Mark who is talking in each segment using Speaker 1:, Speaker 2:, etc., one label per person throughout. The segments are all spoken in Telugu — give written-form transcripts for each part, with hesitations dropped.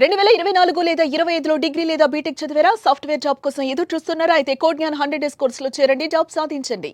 Speaker 1: 2024 లేదా 25లో డిగ్రీ లేదా బీటెక్ చదివారా? సాఫ్ట్‌వేర్ జాబ్ కోసం ఎదురు చూస్తున్నారా? అయితే కోడ్ జ్ఞాన్ 100 డేస్ కోర్సులో చేరండి. జాబ్ సాధించండి.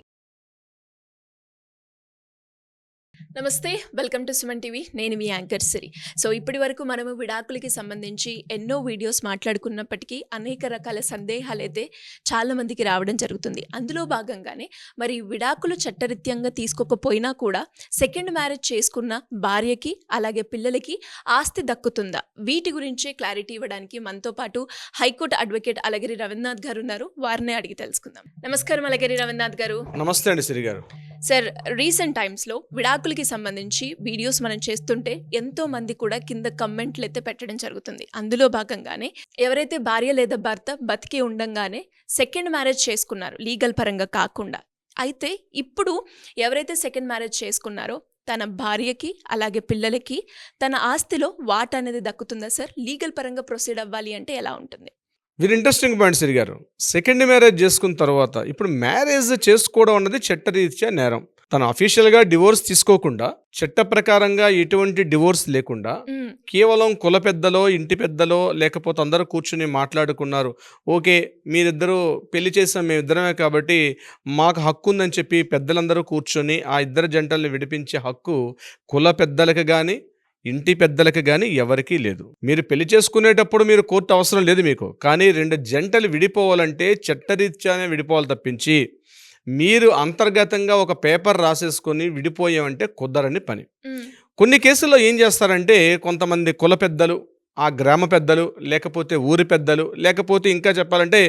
Speaker 1: నమస్తే, వెల్కమ్ టు సుమన్ టీవీ. నేను మీ యాంకర్ సిరి. సో ఇప్పటి వరకు మనము విడాకులకి సంబంధించి ఎన్నో వీడియోస్ మాట్లాడుకున్నప్పటికీ అనేక రకాల సందేహాలైతే చాలామందికి రావడం జరుగుతుంది. అందులో భాగంగానే మరి విడాకులు చట్టరీత్యంగా తీసుకోకపోయినా కూడా సెకండ్ మ్యారేజ్ చేసుకున్న భార్యకి అలాగే పిల్లలకి ఆస్తి దక్కుతుందా? వీటి గురించే క్లారిటీ ఇవ్వడానికి మనతో పాటు హైకోర్టు అడ్వకేట్ అలగిరి రవీంద్రనాథ్ గారు ఉన్నారు. వారినే అడిగి తెలుసుకుందాం. నమస్కారం అలగిరి రవీంద్రనాథ్ గారు.
Speaker 2: నమస్తే అండి సిరి గారు.
Speaker 1: సార్, రీసెంట్ టైమ్స్లో విడాకులకి సంబంధించి వీడియోస్ మనం చేస్తుంటే ఎంతో మంది కూడా కింద కమెంట్లు అయితే పెట్టడం జరుగుతుంది. అందులో భాగంగానే ఎవరైతే భార్య లేదా భర్త బతికి ఉండంగానే సెకండ్ మ్యారేజ్ చేసుకున్నారు లీగల్ పరంగా కాకుండా, అయితే ఇప్పుడు ఎవరైతే సెకండ్ మ్యారేజ్ చేసుకున్నారో తన భార్యకి అలాగే పిల్లలకి తన ఆస్తిలో వాటా అనేది దక్కుతుందా సార్? లీగల్ పరంగా ప్రొసీడ్ అవ్వాలి అంటే ఎలా ఉంటుంది?
Speaker 2: వీరు ఇంట్రెస్టింగ్ పాయింట్ సిరి గారు. సెకండ్ మ్యారేజ్ చేసుకున్న తర్వాత ఇప్పుడు మ్యారేజ్ చేసుకోవడం అన్నది చట్టరీత్యా నేరం. తను అఫీషియల్గా డివోర్స్ తీసుకోకుండా, చట్ట ప్రకారంగా ఎటువంటి డివోర్స్ లేకుండా, కేవలం కుల పెద్దలో ఇంటి పెద్దలో లేకపోతే అందరూ కూర్చుని మాట్లాడుకున్నారు, ఓకే మీరిద్దరూ పెళ్లి చేసాం మేమిద్దరమే కాబట్టి మాకు హక్కు ఉందని చెప్పి పెద్దలందరూ కూర్చొని ఆ ఇద్దరు జంటల్ని విడిపించే హక్కు కుల పెద్దలకు కానీ ఇంటి పెద్దలకు కానీ ఎవరికీ లేదు. మీరు పెళ్లి చేసుకునేటప్పుడు మీరు కోర్టు అవసరం లేదు మీకు. కానీ రెండు జంటలు విడిపోవాలంటే చట్టరీత్యానే విడిపోవాలి తప్పించి మీరు అంతర్గతంగా ఒక పేపర్ రాసేసుకొని విడిపోయామంటే కుదరని పని. కొన్ని కేసుల్లో ఏం చేస్తారంటే కొంతమంది కుల పెద్దలు, ఆ గ్రామ పెద్దలు, లేకపోతే ఊరి పెద్దలు, లేకపోతే ఇంకా చెప్పాలంటే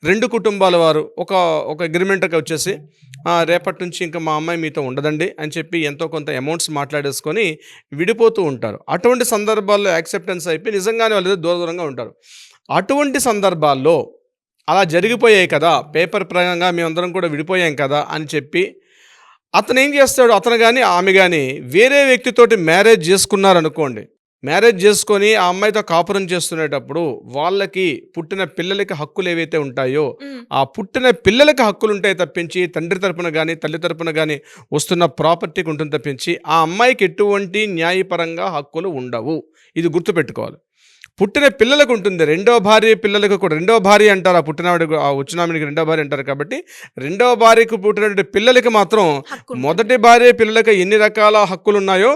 Speaker 2: రెండు కుటుంబాల వారు ఒక అగ్రిమెంట్కి వచ్చేసి రేపటి నుంచి ఇంకా మా అమ్మాయి మీతో ఉండదండి అని చెప్పి ఎంతో కొంత అమౌంట్స్ మాట్లాడేసుకొని విడిపోతూ ఉంటారు. అటువంటి సందర్భాల్లో యాక్సెప్టెన్స్ అయిపోయి నిజంగానే వాళ్ళు దూరంగా ఉంటారు. అటువంటి సందర్భాల్లో అలా జరిగిపోయాయి కదా, పేపర్ ప్రకారంగా మేమందరం కూడా విడిపోయాం కదా అని చెప్పి అతను ఏం చేస్తాడు, అతను కానీ ఆమె కానీ వేరే వ్యక్తితోటి మ్యారేజ్ చేసుకున్నారనుకోండి, మ్యారేజ్ చేసుకొని ఆ అమ్మాయితో కాపురం చేస్తునేటప్పుడు వాళ్ళకి పుట్టిన పిల్లలకి హక్కులు ఏవైతే ఉంటాయో ఆ పుట్టిన పిల్లలకి హక్కులు ఉంటాయి తప్పించి తండ్రి తరపున కానీ తల్లి తరపున కానీ వస్తున్న ప్రాపర్టీకి ఉంటుంది తప్పించి ఆ అమ్మాయికి ఎటువంటి న్యాయపరంగా హక్కులు ఉండవు. ఇది గుర్తుపెట్టుకోవాలి. పుట్టిన పిల్లలకు ఉంటుంది. రెండో భార్య పిల్లలకు కూడా రెండో భార్య అంటారు. ఆ పుట్టినవాడికి ఆ వచ్చినామిడికి రెండో భార్య అంటారు. కాబట్టి రెండో భార్యకు పుట్టినటువంటి పిల్లలకి మాత్రం మొదటి భార్య పిల్లలకి ఎన్ని రకాల హక్కులు ఉన్నాయో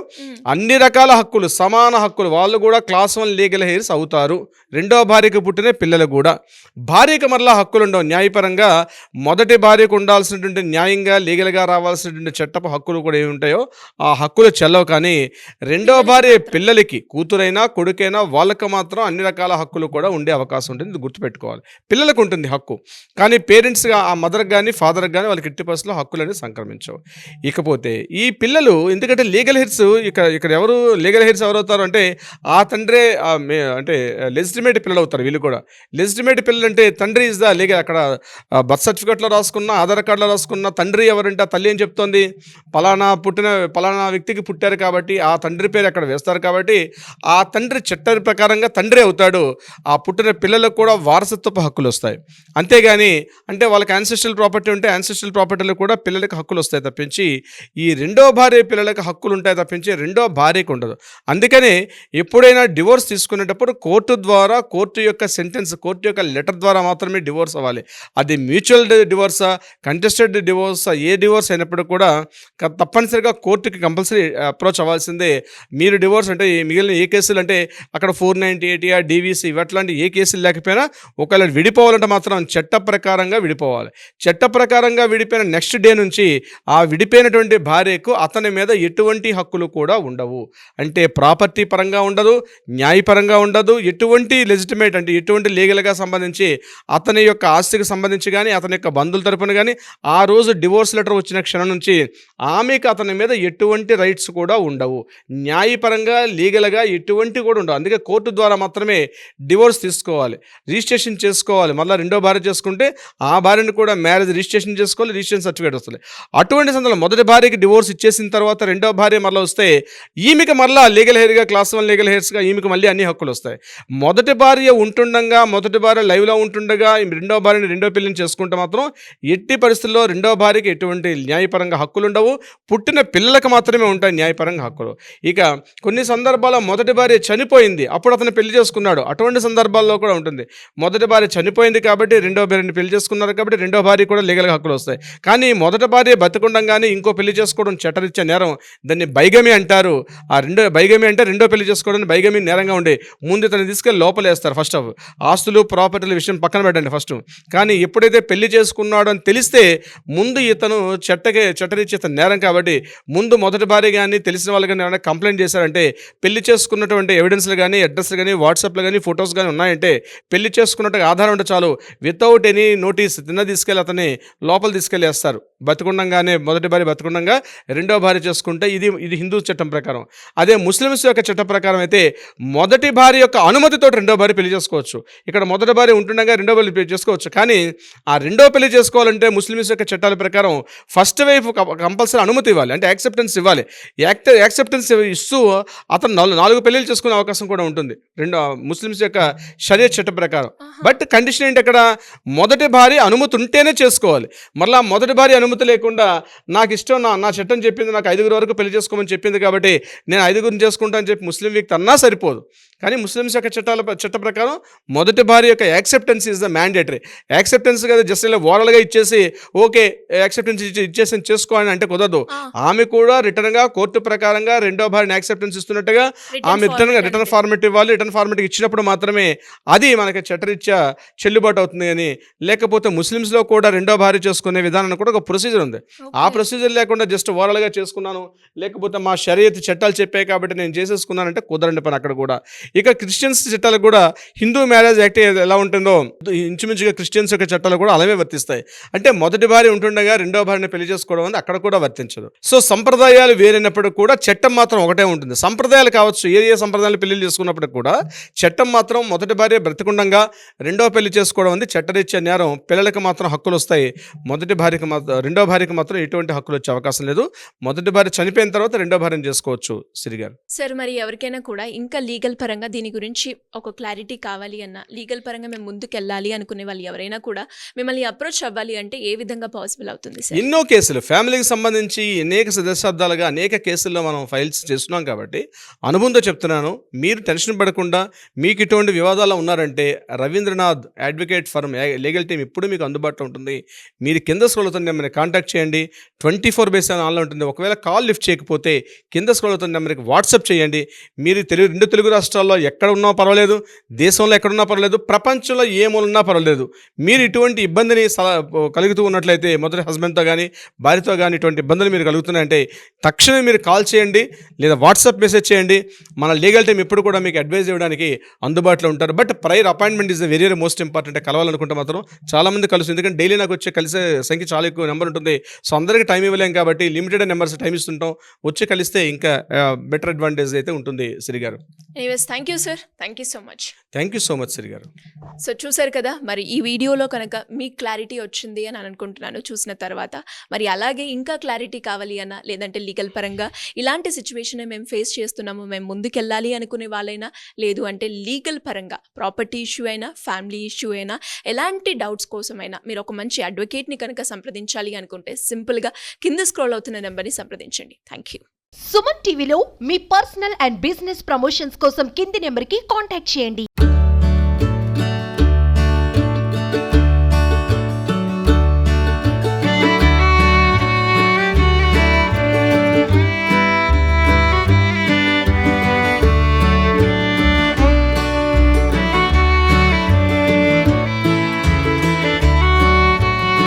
Speaker 2: అన్ని రకాల హక్కులు, సమాన హక్కులు, వాళ్ళు కూడా క్లాస్ 1 లీగల్ హెయిర్స్ అవుతారు. రెండో భార్యకు పుట్టిన పిల్లలు కూడా. భార్యకు మరలా హక్కులు ఉండవు న్యాయపరంగా. మొదటి భార్యకు ఉండాల్సినటువంటి న్యాయంగా లీగల్గా రావాల్సినటువంటి చట్టపు హక్కులు కూడా ఏమి ఉంటాయో ఆ హక్కులు చెల్లవు. కానీ రెండో భార్య పిల్లలకి, కూతురైనా కొడుకైనా వాళ్ళకి మాత్రం అన్ని రకాల హక్కులు కూడా ఉండే అవకాశం ఉంటుంది. ఇది గుర్తుపెట్టుకోవాలి. పిల్లలకు ఉంటుంది హక్కు, కానీ పేరెంట్స్గా ఆ మదర్కి కానీ ఫాదర్కి కానీ వాళ్ళకి ఎట్టి పరిస్థితుల్లో హక్కులు అనేది సంక్రమించవు. ఇకపోతే ఈ పిల్లలు ఎందుకంటే లీగల్ హెయిర్స్ ఇక్కడ ఎవరు లీగల్ హెయిర్స్ ఎవరవుతారు అంటే ఆ తండ్రే అంటే లెజిటిమేట్ పిల్లలు అవుతారు. వీళ్ళు కూడా లెజిటిమేట్ పిల్లలు అంటే తండ్రి ఇస్ ద లీగల్. అక్కడ బర్త్ సర్టిఫికేట్లో రాసుకున్న, ఆధార్ కార్డులో రాసుకున్న తండ్రి ఎవరంటే ఆ తల్లి ఏం చెప్తోంది, పలానా వ్యక్తికి పుట్టారు కాబట్టి ఆ తండ్రి పేరు అక్కడ వేస్తారు. కాబట్టి ఆ తండ్రి చట్ట ప్రకారంగా తండ్రి అవుతాడు. ఆ పుట్టిన పిల్లలకు కూడా వారసత్వపు హక్కులు వస్తాయి. అంతేగాని అంటే వాళ్ళకి యాన్సెస్ట్రల్ ప్రాపర్టీ ఉంటే యాన్సెస్ట్రల్ ప్రాపర్టీలో కూడా పిల్లలకి హక్కులు వస్తాయి తప్పించి ఈ రెండో భార్య పిల్లలకి హక్కులు ఉంటాయి తప్పించి రెండో భార్యకు ఉండదు. అందుకనే ఎప్పుడైనా డివోర్స్ తీసుకునేటప్పుడు కోర్టు ద్వారా, కోర్టు యొక్క సెంటెన్స్, కోర్టు యొక్క లెటర్ ద్వారా మాత్రమే డివోర్స్ అవ్వాలి. అది మ్యూచువల్ డివోర్సా, కంటెస్టెడ్ డివోర్సా, ఏ డివోర్స్ అయినప్పుడు కూడా తప్పనిసరిగా కోర్టుకి కంపల్సరీ అప్రోచ్ అవ్వాల్సిందే. మీరు డివోర్స్ అంటే మిగిలిన ఏ కేసులు అంటే అక్కడ 498 డివిసి ఇవట్లాంటి ఏ కేసులు లేకపోయినా ఒకవేళ విడిపోవాలంటే మాత్రం చట్ట ప్రకారంగా విడిపోవాలి. చట్ట ప్రకారంగా విడిపోయిన నెక్స్ట్ డే నుంచి ఆ విడిపోయినటువంటి భార్యకు అతని మీద ఎటువంటి హక్కులు కూడా ఉండవు. అంటే ప్రాపర్టీ పరంగా ఉండదు, న్యాయపరంగా ఉండదు, ఎటువంటి లెజిటిమేట్ అంటే ఎటువంటి లీగల్గా సంబంధించి అతని యొక్క ఆస్తికి సంబంధించి కానీ అతని యొక్క బంధువుల తరపున కానీ ఆ రోజు డివోర్స్ లెటర్ వచ్చిన క్షణం నుంచి ఆమెకు అతని మీద ఎటువంటి రైట్స్ కూడా ఉండవు. న్యాయపరంగా లీగల్గా ఎటువంటి కూడా ఉండవు. అందుకే కోర్టు ద్వారా మాత్రమే డివోర్స్ తీసుకోవాలి, రిజిస్ట్రేషన్ చేసుకోవాలి. మళ్ళీ రెండో భార్య చేసుకుంటే ఆ భార్యను కూడా మ్యారేజ్ రిజిస్ట్రేషన్ చేసుకోవాలి, రిజిస్ట్రేషన్ సర్టిఫికేట్ వస్తుంది. అటువంటి సందర్భంలో మొదటి భార్యకి డివోర్స్ ఇచ్చేసిన తర్వాత రెండో భార్య మళ్ళీ వస్తే ఈమెకి మళ్ళీ లీగల్ హెయిర్గా, క్లాస్ 1 లీగల్ హెయిర్స్గా ఈమెకి మళ్ళీ అన్ని హక్కులు వస్తాయి. మొదటి భార్య ఉంటుండగా, మొదటి భార్య లైవ్లో ఉంటుండగా రెండో భార్యని రెండో పిల్లని చేసుకుంటే మాత్రం ఎట్టి పరిస్థితుల్లో రెండో భార్యకి ఎటువంటి న్యాయపరంగా హక్కులు ఉండవు. పుట్టిన పిల్లలకు మాత్రమే ఉంటాయి న్యాయపరంగా హక్కులు. ఇక కొన్ని సందర్భాల్లో మొదటి భార్య చనిపోయింది, అప్పుడు అతని పెళ్లి చేసుకున్నాడు. అటువంటి సందర్భాల్లో కూడా ఉంటుంది. మొదటి భార్య చనిపోయింది కాబట్టి రెండో భార్యని పెళ్లి చేసుకున్నారు కాబట్టి రెండో భార్య కూడా లీగల్గా హక్కులు వస్తాయి. కానీ మొదటి భార్య బతికుండగానే ఇంకో పెళ్లి చేసుకోవడం చట్టరీత్యా నేరం. దాన్ని బైగమి అంటారు. ఆ బైగమి అంటే రెండో పెళ్లి చేసుకోవడం బైగమి నేరంగా ఉండే. ముందు తను తీసుకెళ్ళి లోపలేస్తారు. ఫస్ట్ ఆఫ్ ఆస్తులు ప్రాపర్టీల విషయం పక్కన పెట్టండి ఫస్ట్. కానీ ఎప్పుడైతే పెళ్లి చేసుకున్నాడో అని తెలిస్తే ముందు ఇతను చట్టరీత్యా ఇతను నేరం కాబట్టి ముందు మొదటి భార్య కానీ తెలిసిన వాళ్ళు కానీ ఏమైనా కంప్లైంట్ చేశారంటే పెళ్లి చేసుకున్నటువంటి ఎవిడెన్స్లు కానీ అడ్రస్లు కానీ వాట్సాప్లో కానీ ఫొటోస్ కానీ ఉన్నాయంటే పెళ్లి చేసుకున్నట్టుగా ఆధారం ఉంటే చాలు, వితౌట్ ఎనీ నోటీస్ తీసుకెళ్ళి అతన్ని లోపల తీసుకెళ్ళి వేస్తారు. బతికుండంగానే మొదటి భార్య బతికుండంగా రెండో భార్య చేసుకుంటే ఇది హిందూ చట్టం ప్రకారం. అదే ముస్లిమ్స్ యొక్క చట్టం ప్రకారం అయితే మొదటి భార్య యొక్క అనుమతితో రెండో భార్య పెళ్లి చేసుకోవచ్చు. ఇక్కడ మొదటి భార్య ఉంటుండగా రెండో భార్య పెళ్లి చేసుకోవచ్చు. కానీ ఆ రెండో పెళ్లి చేసుకోవాలంటే ముస్లిమ్స్ యొక్క చట్టాల ప్రకారం ఫస్ట్ వైఫ్ కంపల్సరీ అనుమతి ఇవ్వాలి, అంటే యాక్సెప్టెన్స్ ఇవ్వాలి. యాక్సెప్టెన్స్ ఇస్తూ అతను 4 పెళ్లిళ్ళు చేసుకునే అవకాశం కూడా ఉంటుంది ముస్లిమ్స్ యొక్క షరియత్ చట్టం ప్రకారం. బట్ కండిషన్ ఏంటి, అక్కడ మొదటి భార్య అనుమతి ఉంటేనే చేసుకోవాలి. మళ్ళీ మొదటి భార్య అనుమతి లేకుండా నాకు ఇష్టం, నా చట్టం చెప్పింది నాకు 5 వరకు పెళ్లి చేసుకోమని చెప్పింది కాబట్టి నేను 5 చేసుకుంటా అని చెప్పి ముస్లిం వ్యక్తి అన్నా సరిపోదు. కానీ ముస్లిమ్స్ యొక్క చట్ట ప్రకారం మొదటి భార్య యొక్క acceptance is the mandatory. Acceptance కదా జస్ట్ ఇలా ఓరల్గా ఇచ్చేసి ఓకే యాక్సెప్టెన్స్ ఇచ్చేసి చేసుకోవాలని అంటే కుదరదు. ఆమె కూడా రిటర్న్గా కోర్టు ప్రకారంగా రెండో భార్యని యాక్సెప్టెన్స్ ఇస్తున్నట్టుగా ఆమె రిటర్న్ ఫార్మేట్ ఇవ్వాలి. రిటర్న్ ఫార్మేట్ ఇచ్చినప్పుడు మాత్రమే అది మనకి చట్టరీత్యా చెల్లుబాటు అవుతుంది. అని లేకపోతే ముస్లిమ్స్లో కూడా రెండో భార్య చేసుకునే విధానం కూడా ఒక ప్రొసీజర్ ఉంది. ఆ ప్రొసీజర్ లేకుండా జస్ట్ ఓరల్గా చేసుకున్నాను లేకపోతే మా షరియత్ చట్టాలు చెప్పాయి కాబట్టి నేను చేసేసుకున్నానంటే కుదరండి పని అక్కడ కూడా. ఇక క్రిస్టియన్స్ చట్టాలు కూడా హిందూ మ్యారేజ్ యాక్ట్ ఎలా ఉంటుందో ఇంచుమించుగా క్రిస్టియన్స్ యొక్క చట్టాలు కూడా అలాగే వర్తిస్తాయి. అంటే మొదటి భార్య ఉంటుండగా రెండో భార్యని పెళ్లి చేసుకోవడం అనేది అక్కడ కూడా వర్తించదు. సో సంప్రదాయాలు వేరైనప్పుడు కూడా చట్టం మాత్రం ఒకటే ఉంటుంది. సంప్రదాయాలు కావచ్చు, ఏ సంప్రదాయాలు పెళ్లి చేసుకున్నప్పుడు కూడా చట్టం మాత్రం మొదటి భార్య బ్రతికుండగా రెండో పెళ్లి చేసుకోవడం అనేది చట్టరీత్యా నేరం. పిల్లలకు మాత్రం హక్కులు వస్తాయి, రెండో భార్యకి మాత్రం ఎటువంటి హక్కులు వచ్చే అవకాశం లేదు. మొదటి భార్య చనిపోయిన తర్వాత రెండో భార్యను చేసుకోవచ్చు. సిరిగారు
Speaker 1: సార్, మరి ఎవరికైనా కూడా ఇంకా లీగల్ పరంగా దీని గురించి ఒక క్లారిటీ కావాలి అన్నా, లీగల్ పరంగా మేము ముందుకు వెళ్ళాలి అనుకునే వాళ్ళు ఎవరైనా కూడా మిమ్మల్ని అప్రోచ్ అవ్వాలి అంటే ఏ విధంగా పాసిబుల్ అవుతుంది సార్?
Speaker 2: ఎన్నో కేసులు ఫ్యామిలీకి సంబంధించి అనేక దశాబ్దాలుగా అనేక కేసుల్లో మనం ఫైల్స్ చేస్తున్నాం కాబట్టి అనుభవంతో చెప్తున్నాను. మీరు టెన్షన్ పడకుండా మీకు ఇటువంటి వివాదాలు ఉన్నారంటే Ravindranath advocate firm legal team ఇప్పుడు మీకు అందుబాటులో ఉంటుంది. మీరు కింద స్క్రోల్ అవుతున్న నెంబర్ని కాంటాక్ట్ చేయండి. 24/7 ఆన్లో ఉంటుంది. ఒకవేళ కాల్ లిఫ్ట్ చేయకపోతే కింద స్క్రోల్ అవుతున్న నెంబర్కి వాట్సాప్ చేయండి. మీరు రెండు తెలుగు రాష్ట్రాల్లో ఎక్కడ ఉన్నా పర్వాలేదు, దేశంలో ఎక్కడున్నా పర్వాలేదు, ప్రపంచంలో ఏ మూలన్నా పర్వాలేదు. మీరు ఇటువంటి ఇబ్బందిని కలుగుతూ ఉన్నట్లయితే మొదటి హస్బెండ్తో కానీ భార్యతో కానీ ఇటువంటి ఇబ్బందులు మీరు కలుగుతున్నాయంటే తక్షణమే మీరు కాల్ చేయండి లేదా వాట్సాప్ మెసేజ్ చేయండి. మన లీగల్ టీం ఎప్పుడు కూడా మీకు అడ్వైజ్ ఇవ్వడానికి అందుబాటులో ఉంటారు. But prior appointment is very most important. కలవాలనుకుంటే మాత్రం చాలామంది కలుస్తుంది. ఎందుకంటే డైలీ నాకు వచ్చే కలిసే సంఖ్య చాలా ఎక్కువ నెంబర్ ఉంటుంది. సో అందరికీ టైం ఇవ్వలేం కాబట్టి లిమిటెడ్ నెంబర్స్ టైం ఇస్తుంటాం. వచ్చి కలిస్తే ఇంకా బెటర్ అడ్వాంటేజ్ అయితే ఉంటుంది. సిరి గారు,
Speaker 1: anyways thank you sir, thank you so much.
Speaker 2: Thank you so much Siri గారు.
Speaker 1: సో చూసారు కదా, మరి ఈ వీడియోలో కనుక మీకు క్లారిటీ వచ్చింది అని అనుకుంటున్నాను చూసిన తర్వాత. మరి అలాగే ఇంకా క్లారిటీ కావాలి అన్నా, లేదంటే లీగల్ పరంగా ఇలాంటి సిచ్యువేషన్ మేము ఫేస్ చేస్తున్నాము, మేము ముందుకెళ్ళాలి అనుకునే వాళ్ళైనా, లేదు అంటే లీగల్ పరంగా ప్రాపర్టీ ఇష్యూ అయినా, ఫ్యామిలీ ఇష్యూ అయినా, ఎలాంటి డౌట్స్ కోసమైనా మీరు ఒక మంచి అడ్వకేట్ని కనుక సంప్రదించాలి అనుకుంటే సింపుల్గా కింద స్క్రోల్ అవుతున్న నెంబర్ని సంప్రదించండి. Thank you.
Speaker 3: సుమన్ టీవీలో మీ పర్సనల్ అండ్ బిజినెస్ ప్రమోషన్స్ కోసం కింది నెంబర్కి కాంటాక్ట్ చేయండి.